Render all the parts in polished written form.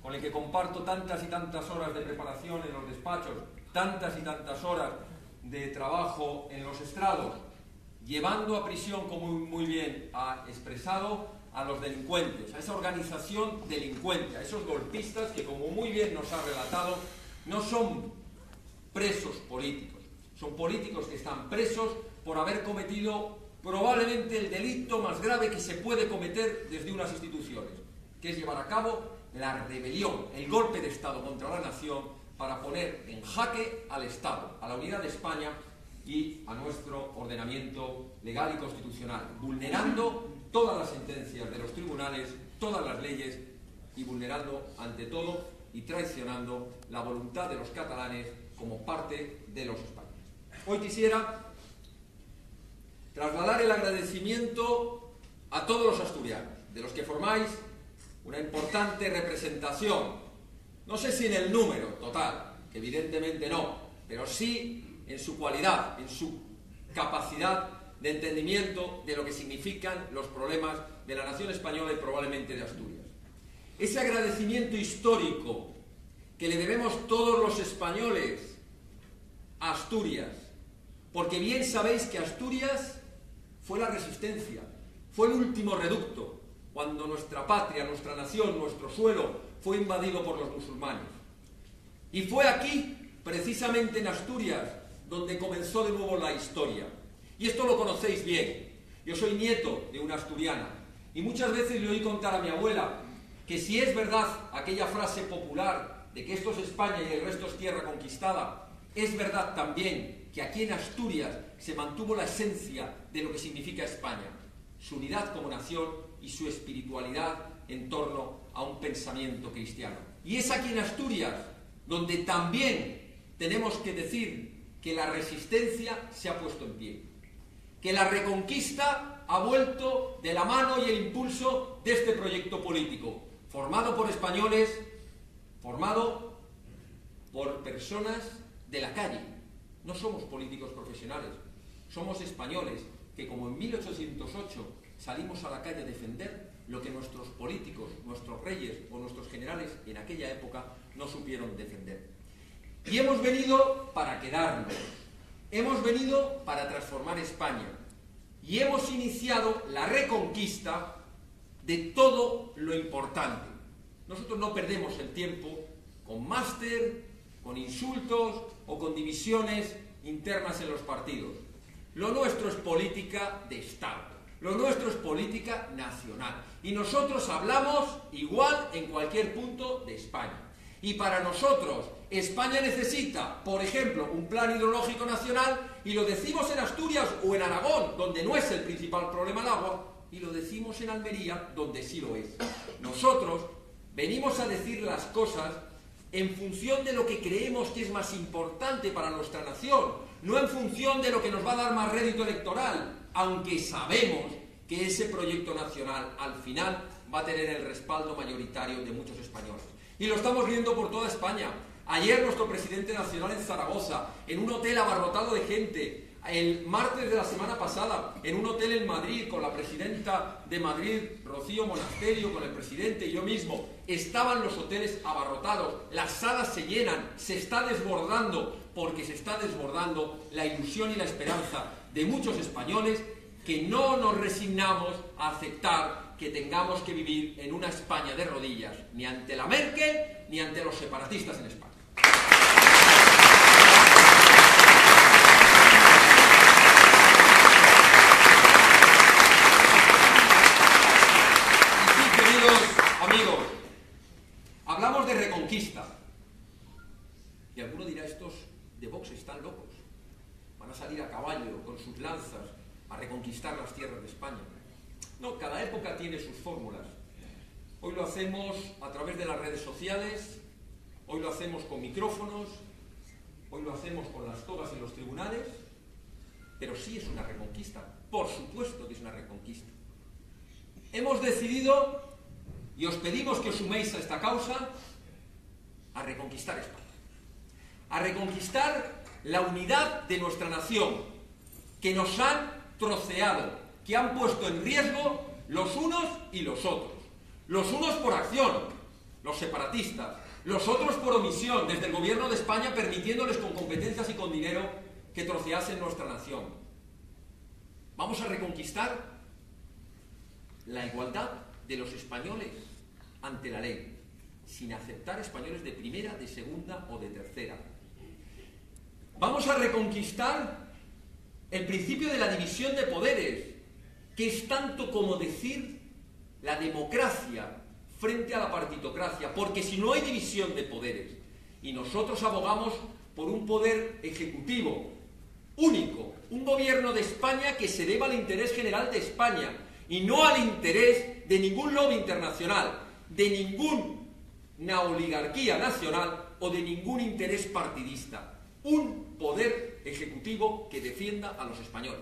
con el que comparto tantas y tantas horas de preparación en los despachos, tantas y tantas horas de trabajo en los estrados, llevando a prisión, como muy bien ha expresado, a los delincuentes, a esa organización delincuente, a esos golpistas que, como muy bien nos ha relatado, no son presos políticos, son políticos que están presos por haber cometido probablemente el delito más grave que se puede cometer desde unas instituciones, que es llevar a cabo la rebelión, el golpe de Estado contra la nación para poner en jaque al Estado, a la unidad de España y a nuestro ordenamiento legal y constitucional, vulnerando todas las sentencias de los tribunales, todas las leyes y vulnerando ante todo y traicionando la voluntad de los catalanes como parte de los españoles. Hoy quisiera trasladar el agradecimiento a todos los asturianos, de los que formáis una importante representación, no sé si en el número total, que evidentemente no, pero sí en su cualidad, en su capacidad de entendimiento de lo que significan los problemas de la nación española y probablemente de Asturias. Ese agradecimiento histórico que le debemos todos los españoles a Asturias, porque bien sabéis que Asturias fue la resistencia, fue el último reducto cuando nuestra patria, nuestra nación, nuestro suelo fue invadido por los musulmanes. Y fue aquí, precisamente en Asturias, donde comenzó de nuevo la historia. Y esto lo conocéis bien. Yo soy nieto de una asturiana y muchas veces le oí contar a mi abuela que si es verdad aquella frase popular de que esto es España y el resto es tierra conquistada, es verdad también que aquí en Asturias se mantuvo la esencia de lo que significa España, su unidad como nación y su espiritualidad en torno a un pensamiento cristiano. Y es aquí en Asturias donde también tenemos que decir que la resistencia se ha puesto en pie, que la reconquista ha vuelto de la mano y el impulso de este proyecto político, formado por españoles, formado por personas de la calle. No somos políticos profesionales, somos españoles que, como en 1808 salimos a la calle a defender lo que nuestros políticos, nuestros reyes o nuestros generales en aquella época no supieron defender. Y hemos venido para quedarnos, hemos venido para transformar España y hemos iniciado la reconquista de todo lo importante. Nosotros no perdemos el tiempo con máster, con insultos o con divisiones internas en los partidos. Lo nuestro es política de Estado. Lo nuestro es política nacional. Y nosotros hablamos igual en cualquier punto de España. Y para nosotros, España necesita, por ejemplo, un plan hidrológico nacional, y lo decimos en Asturias o en Aragón, donde no es el principal problema el agua, y lo decimos en Almería, donde sí lo es. Nosotros venimos a decir las cosas en función de lo que creemos que es más importante para nuestra nación, no en función de lo que nos va a dar más rédito electoral, aunque sabemos que ese proyecto nacional al final va a tener el respaldo mayoritario de muchos españoles. Y lo estamos viendo por toda España. Ayer nuestro presidente nacional en Zaragoza, en un hotel abarrotado de gente. El martes de la semana pasada, en un hotel en Madrid, con la presidenta de Madrid, Rocío Monasterio, con el presidente y yo mismo, estaban los hoteles abarrotados, las salas se llenan, se está desbordando, porque se está desbordando la ilusión y la esperanza de muchos españoles que no nos resignamos a aceptar que tengamos que vivir en una España de rodillas, ni ante la Merkel, ni ante los separatistas en España. Amigos, hablamos de reconquista. Y alguno dirá, estos de Vox están locos. Van a salir a caballo con sus lanzas a reconquistar las tierras de España. No, cada época tiene sus fórmulas. Hoy lo hacemos a través de las redes sociales, hoy lo hacemos con micrófonos, hoy lo hacemos con las togas en los tribunales, pero sí es una reconquista. Por supuesto que es una reconquista. Hemos decidido, y os pedimos que os suméis a esta causa, a reconquistar España. A reconquistar la unidad de nuestra nación, que nos han troceado, que han puesto en riesgo los unos y los otros. Los unos por acción, los separatistas, los otros por omisión, desde el gobierno de España permitiéndoles con competencias y con dinero que troceasen nuestra nación. Vamos a reconquistar la igualdad de los españoles ante la ley, sin aceptar españoles de primera, de segunda o de tercera. Vamos a reconquistar el principio de la división de poderes, que es tanto como decir la democracia frente a la partitocracia, porque si no hay división de poderes, y nosotros abogamos por un poder ejecutivo único, un gobierno de España que se deba al interés general de España, y no al interés de ningún lobby internacional, de ninguna oligarquía nacional o de ningún interés partidista. Un poder ejecutivo que defienda a los españoles.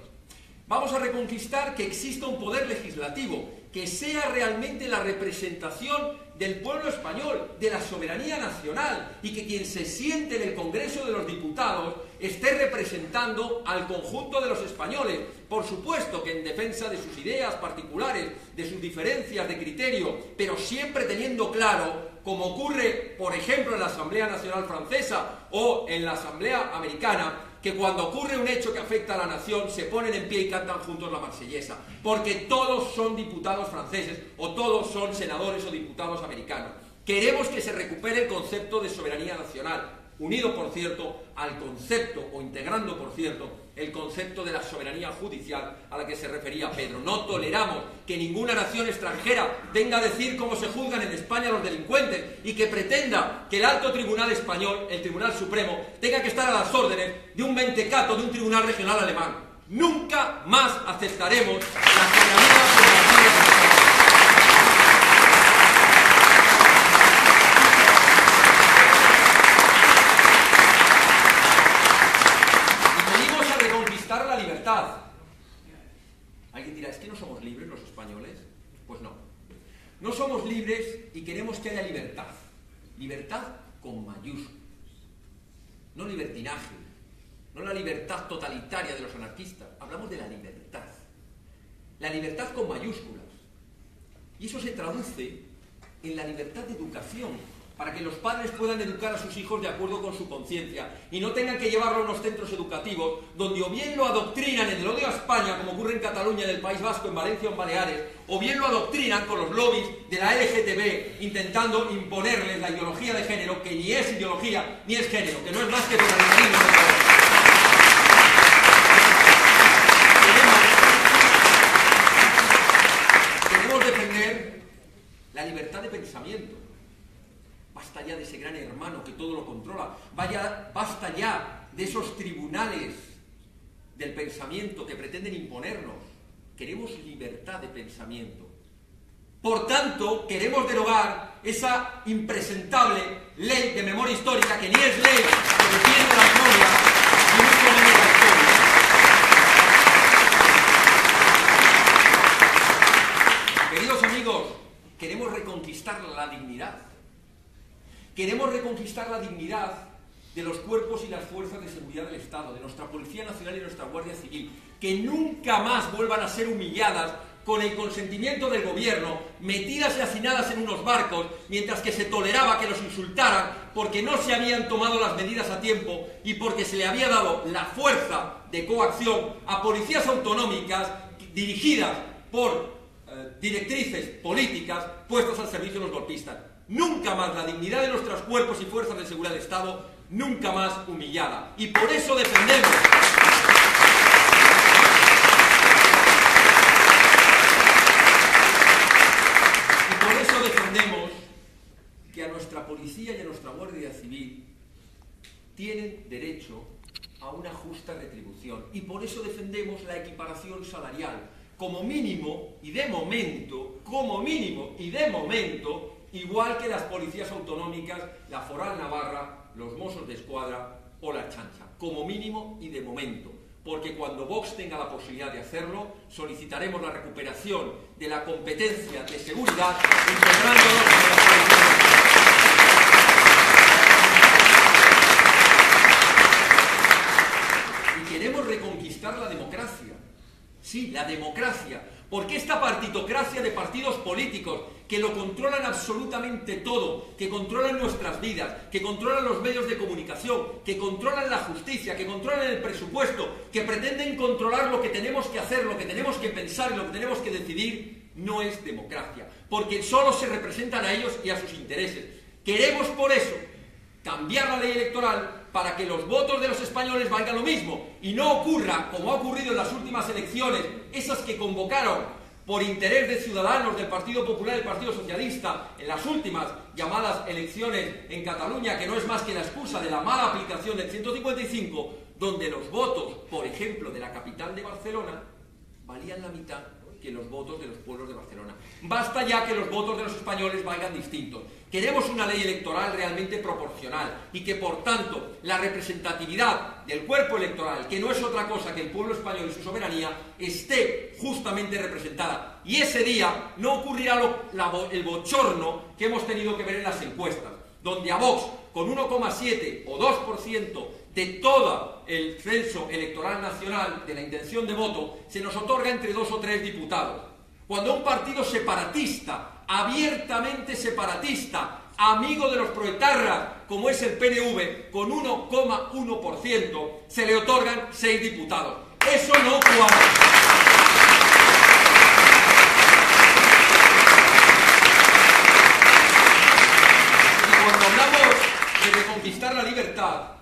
Vamos a reconquistar que exista un poder legislativo, que sea realmente la representación del pueblo español, de la soberanía nacional, y que quien se siente en el Congreso de los Diputados esté representando al conjunto de los españoles. Por supuesto que en defensa de sus ideas particulares, de sus diferencias de criterio, pero siempre teniendo claro, como ocurre, por ejemplo, en la Asamblea Nacional Francesa o en la Asamblea Americana, que cuando ocurre un hecho que afecta a la nación se ponen en pie y cantan juntos la Marsellesa, porque todos son diputados franceses o todos son senadores o diputados americanos. Queremos que se recupere el concepto de soberanía nacional, unido, por cierto, al concepto, o integrando, por cierto, el concepto de la soberanía judicial a la que se refería Pedro. No toleramos que ninguna nación extranjera venga a decir cómo se juzgan en España los delincuentes y que pretenda que el alto tribunal español, el Tribunal Supremo, tenga que estar a las órdenes de un mentecato de un tribunal regional alemán. Nunca más aceptaremos la soberanía judicial. La libertad. Alguien dirá, ¿es que no somos libres los españoles? Pues no. No somos libres y queremos que haya libertad. Libertad con mayúsculas. No libertinaje. No la libertad totalitaria de los anarquistas. Hablamos de la libertad. La libertad con mayúsculas. Y eso se traduce en la libertad de educación, para que los padres puedan educar a sus hijos de acuerdo con su conciencia y no tengan que llevarlo a unos centros educativos donde o bien lo adoctrinan en el odio a España, como ocurre en Cataluña, en el País Vasco, en Valencia o en Baleares, o bien lo adoctrinan con los lobbies de la LGTB intentando imponerles la ideología de género, que ni es ideología ni es género, que no es más que totalitarismo. Queremos defender la libertad de pensamiento. Basta ya de ese gran hermano que todo lo controla. Basta ya de esos tribunales del pensamiento que pretenden imponernos. Queremos libertad de pensamiento. Por tanto, queremos derogar esa impresentable ley de memoria histórica, que ni es ley que defiende la memoria, ni mucho menos la historia. Queridos amigos, queremos reconquistar la dignidad. Queremos reconquistar la dignidad de los cuerpos y las fuerzas de seguridad del Estado, de nuestra Policía Nacional y nuestra Guardia Civil, que nunca más vuelvan a ser humilladas con el consentimiento del gobierno, metidas y hacinadas en unos barcos, mientras que se toleraba que los insultaran porque no se habían tomado las medidas a tiempo y porque se le había dado la fuerza de coacción a policías autonómicas dirigidas por directrices políticas puestas al servicio de los golpistas. Nunca más la dignidad de nuestros cuerpos y fuerzas de seguridad del Estado, nunca más humillada. Y por eso defendemos que a nuestra policía y a nuestra Guardia Civil tienen derecho a una justa retribución. Y por eso defendemos la equiparación salarial, como mínimo y de momento, igual que las policías autonómicas, la Foral Navarra, los Mossos de Escuadra o la Chancha, como mínimo y de momento, porque cuando Vox tenga la posibilidad de hacerlo, solicitaremos la recuperación de la competencia de seguridad, integrándolos en la policía. Y queremos reconquistar la democracia. Sí, la democracia, Porque esta partitocracia de partidos políticos que lo controlan absolutamente todo, que controlan nuestras vidas, que controlan los medios de comunicación, que controlan la justicia, que controlan el presupuesto, que pretenden controlar lo que tenemos que hacer, lo que tenemos que pensar y lo que tenemos que decidir, no es democracia, porque solo se representan a ellos y a sus intereses. Queremos por eso cambiar la ley electoral para que los votos de los españoles valgan lo mismo y no ocurra, como ha ocurrido en las últimas elecciones, esas que convocaron por interés de Ciudadanos, del Partido Popular y del Partido Socialista, en las últimas llamadas elecciones en Cataluña, que no es más que la excusa de la mala aplicación del 155, donde los votos, por ejemplo, de la capital de Barcelona, valían la mitad que los votos de los pueblos de Barcelona. Basta ya que los votos de los españoles valgan distintos. Queremos una ley electoral realmente proporcional y que, por tanto, la representatividad del cuerpo electoral, que no es otra cosa que el pueblo español y su soberanía, esté justamente representada. Y ese día no ocurrirá el bochorno que hemos tenido que ver en las encuestas, donde a Vox, con 1,7 o 2% de todo el censo electoral nacional, de la intención de voto, se nos otorga entre 2 o 3 diputados. Cuando un partido separatista, abiertamente separatista, amigo de los proetarras, como es el PNV, con 1,1%, se le otorgan 6 diputados. Eso no cuadra. Y cuando hablamos de reconquistar la libertad,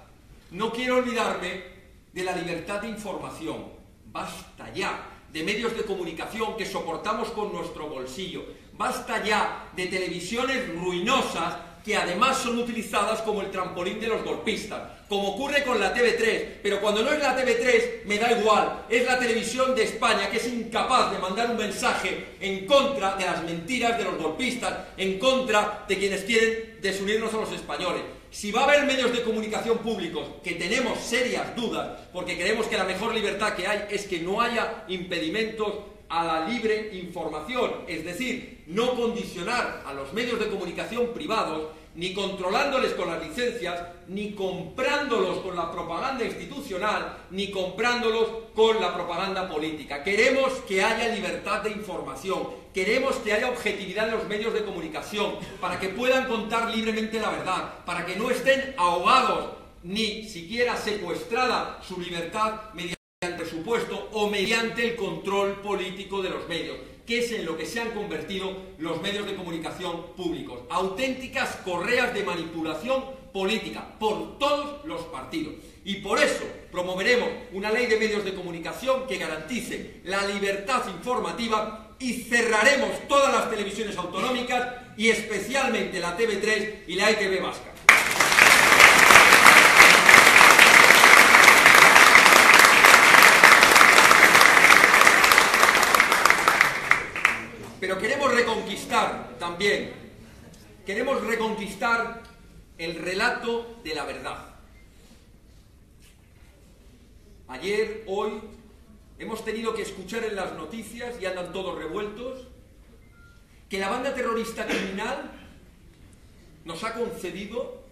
no quiero olvidarme de la libertad de información. Basta ya de medios de comunicación que soportamos con nuestro bolsillo. Basta ya de televisiones ruinosas que además son utilizadas como el trampolín de los golpistas, como ocurre con la TV3, pero cuando no es la TV3 me da igual, es la televisión de España que es incapaz de mandar un mensaje en contra de las mentiras de los golpistas, en contra de quienes quieren desunirnos a los españoles. Si va a haber medios de comunicación públicos, que tenemos serias dudas, porque creemos que la mejor libertad que hay es que no haya impedimentos a la libre información, es decir, no condicionar a los medios de comunicación privados, ni controlándoles con las licencias, ni comprándolos con la propaganda institucional, ni comprándolos con la propaganda política. Queremos que haya libertad de información, queremos que haya objetividad en los medios de comunicación, para que puedan contar libremente la verdad, para que no estén ahogados, ni siquiera secuestrada su libertad mediante el presupuesto o mediante el control político de los medios, que es en lo que se han convertido los medios de comunicación públicos. Auténticas correas de manipulación política por todos los partidos. Y por eso promoveremos una ley de medios de comunicación que garantice la libertad informativa y cerraremos todas las televisiones autonómicas y especialmente la TV3 y la ETV vasca. Pero queremos reconquistar también, queremos reconquistar el relato de la verdad. Ayer, hoy, hemos tenido que escuchar en las noticias, y andan todos revueltos, que la banda terrorista criminal nos ha concedido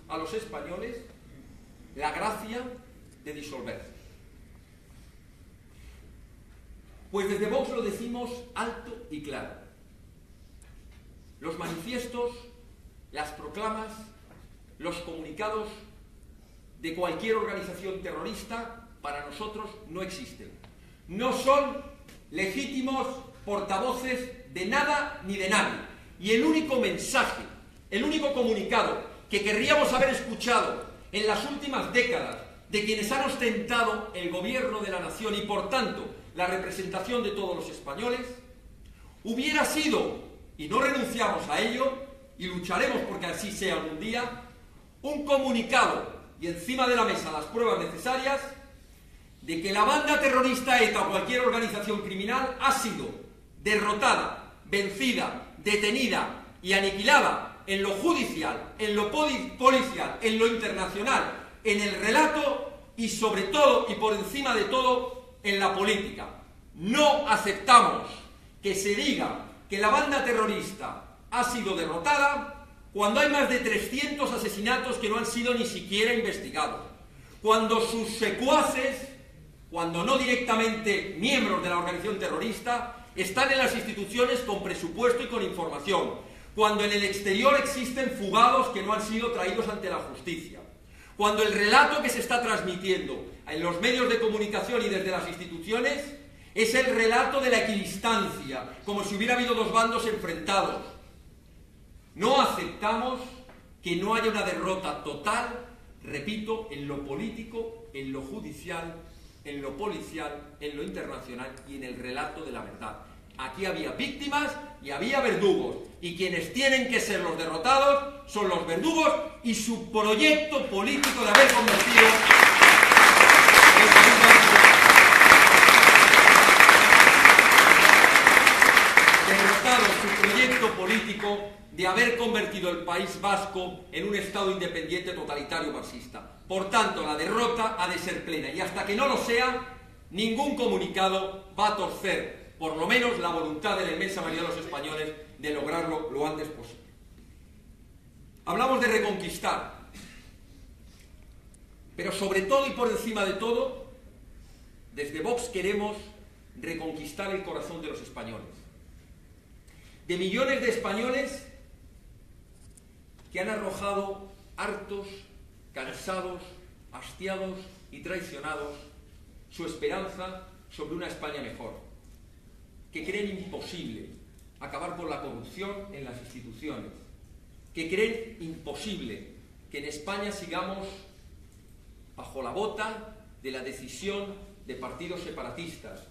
a los españoles la gracia de disolverse. Pues desde Vox lo decimos alto y claro. Los manifiestos, las proclamas, los comunicados de cualquier organización terrorista para nosotros no existen. No son legítimos portavoces de nada ni de nadie. Y el único mensaje, el único comunicado que querríamos haber escuchado en las últimas décadas de quienes han ostentado el gobierno de la nación y por tanto la representación de todos los españoles, hubiera sido, y no renunciamos a ello, y lucharemos porque así sea algún día, un comunicado y encima de la mesa las pruebas necesarias de que la banda terrorista ETA o cualquier organización criminal ha sido derrotada, vencida, detenida y aniquilada en lo judicial, en lo policial, en lo internacional, en el relato y sobre todo y por encima de todo en la política. No aceptamos que se diga que la banda terrorista ha sido derrotada cuando hay más de 300 asesinatos que no han sido ni siquiera investigados, cuando sus secuaces, cuando no directamente miembros de la organización terrorista, están en las instituciones con presupuesto y con información, cuando en el exterior existen fugados que no han sido traídos ante la justicia, cuando el relato que se está transmitiendo en los medios de comunicación y desde las instituciones es el relato de la equidistancia, como si hubiera habido dos bandos enfrentados. No aceptamos que no haya una derrota total, repito, en lo político, en lo judicial, en lo policial, en lo internacional y en el relato de la verdad. Aquí había víctimas y había verdugos, y quienes tienen que ser los derrotados son los verdugos y su proyecto político de haber convertido el país derrotado su proyecto político de haber convertido el País Vasco en un Estado independiente totalitario marxista. Por tanto, la derrota ha de ser plena, y hasta que no lo sea, ningún comunicado va a torcer, por lo menos, la voluntad de la inmensa mayoría de los españoles de lograrlo lo antes posible. Hablamos de reconquistar, pero sobre todo y por encima de todo, desde Vox queremos reconquistar el corazón de los españoles. De millones de españoles que han arrojado hartos, cansados, hastiados y traicionados su esperanza sobre una España mejor, que creen imposible acabar con la corrupción en las instituciones, que creen imposible que en España sigamos bajo la bota de la decisión de partidos separatistas,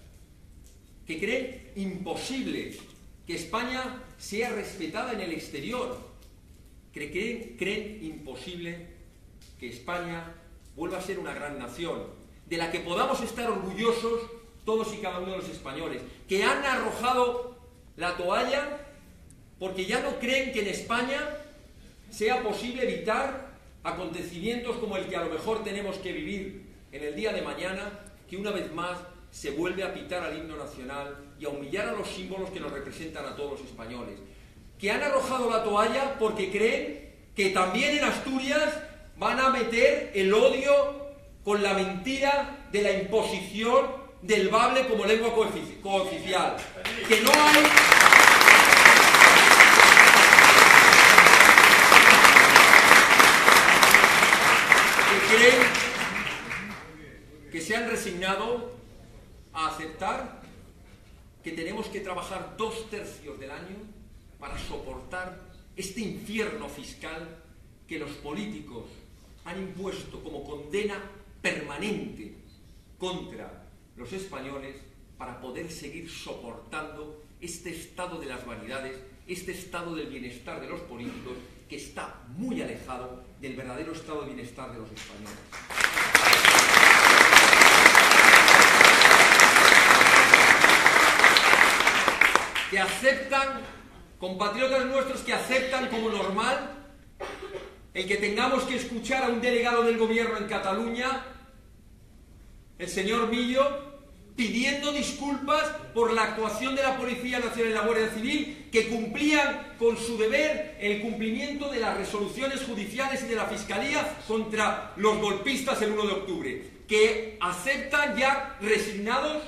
que creen imposible que España sea respetada en el exterior, que creen imposible que España vuelva a ser una gran nación, de la que podamos estar orgullosos todos y cada uno de los españoles, que han arrojado la toalla porque ya no creen que en España sea posible evitar acontecimientos como el que a lo mejor tenemos que vivir en el día de mañana, que una vez más se vuelve a pitar al himno nacional y a humillar a los símbolos que nos representan a todos los españoles, que han arrojado la toalla porque creen que también en Asturias van a meter el odio con la mentira de la imposición del bable como lengua cooficial, que no hay... que creen que se han resignado a aceptar que tenemos que trabajar 2/3 del año para soportar este infierno fiscal que los políticos han impuesto como condena permanente contra los españoles para poder seguir soportando este estado de las vanidades, este estado del bienestar de los políticos que está muy alejado del verdadero estado de bienestar de los españoles. Que aceptan, compatriotas nuestros que aceptan como normal el que tengamos que escuchar a un delegado del gobierno en Cataluña, el señor Millo, pidiendo disculpas por la actuación de la Policía Nacional y la Guardia Civil, que cumplían con su deber el cumplimiento de las resoluciones judiciales y de la Fiscalía contra los golpistas el 1 de octubre, que aceptan ya resignados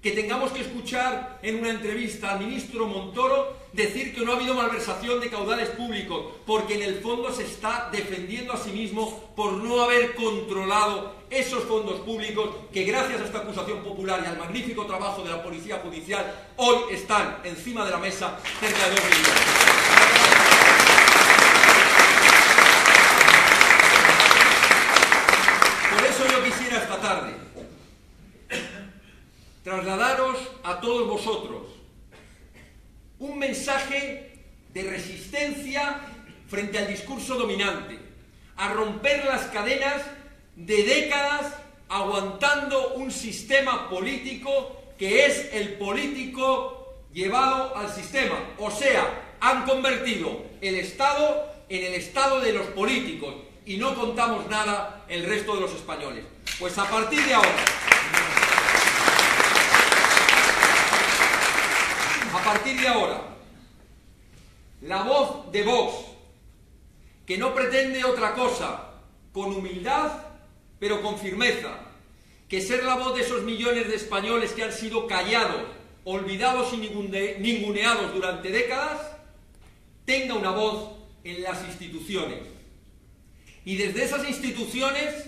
que tengamos que escuchar en una entrevista al ministro Montoro decir que no ha habido malversación de caudales públicos, porque en el fondo se está defendiendo a sí mismo por no haber controlado esos fondos públicos que, gracias a esta acusación popular y al magnífico trabajo de la Policía Judicial, hoy están encima de la mesa cerca de 2 millones. Por eso yo quisiera esta tarde trasladaros a todos vosotros un mensaje de resistencia frente al discurso dominante, a romper las cadenas de décadas aguantando un sistema político que es el político llevado al sistema. O sea, han convertido el Estado en el Estado de los políticos y no contamos nada el resto de los españoles. Pues a partir de ahora, la voz de Vox, que no pretende otra cosa, con humildad, pero con firmeza, que ser la voz de esos millones de españoles que han sido callados, olvidados y ninguneados durante décadas, tenga una voz en las instituciones. Y desde esas instituciones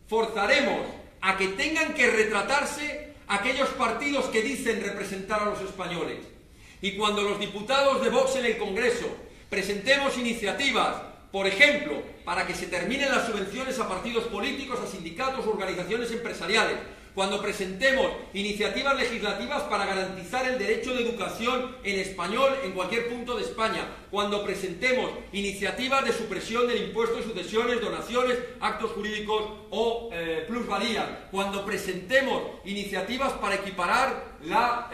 forzaremos a que tengan que retratarse aquellos partidos que dicen representar a los españoles. Y cuando los diputados de Vox en el Congreso presentemos iniciativas, por ejemplo, para que se terminen las subvenciones a partidos políticos, a sindicatos o organizaciones empresariales, cuando presentemos iniciativas legislativas para garantizar el derecho de educación en español en cualquier punto de España, cuando presentemos iniciativas de supresión del impuesto de sucesiones, donaciones, actos jurídicos o plusvalías, cuando presentemos iniciativas para equiparar la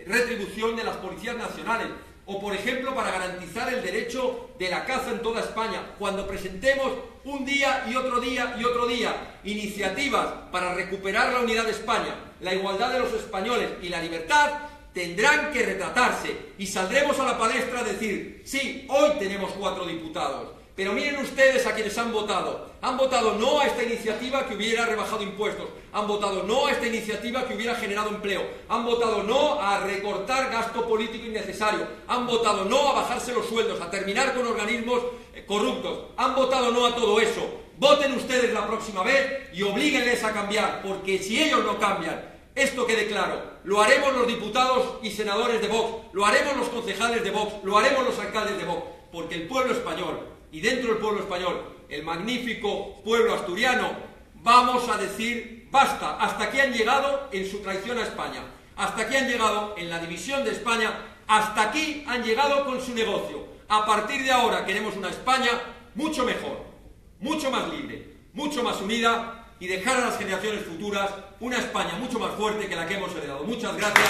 retribución de las policías nacionales, o por ejemplo para garantizar el derecho de la caza en toda España, cuando presentemos un día y otro día y otro día iniciativas para recuperar la unidad de España, la igualdad de los españoles y la libertad, tendrán que retratarse y saldremos a la palestra a decir, sí, hoy tenemos 4 diputados, pero miren ustedes a quienes han votado no a esta iniciativa que hubiera rebajado impuestos, han votado no a esta iniciativa que hubiera generado empleo, han votado no a recortar gasto político innecesario, han votado no a bajarse los sueldos, a terminar con organismos corruptos, han votado no a todo eso. Voten ustedes la próxima vez y oblíguenles a cambiar, porque si ellos no cambian, esto quede claro, lo haremos los diputados y senadores de Vox, lo haremos los concejales de Vox, lo haremos los alcaldes de Vox, porque el pueblo español, y dentro del pueblo español, el magnífico pueblo asturiano, vamos a decir basta, hasta aquí han llegado en su traición a España, hasta aquí han llegado en la división de España, hasta aquí han llegado con su negocio. A partir de ahora queremos una España mucho mejor, mucho más libre, mucho más unida y dejar a las generaciones futuras una España mucho más fuerte que la que hemos heredado. Muchas gracias.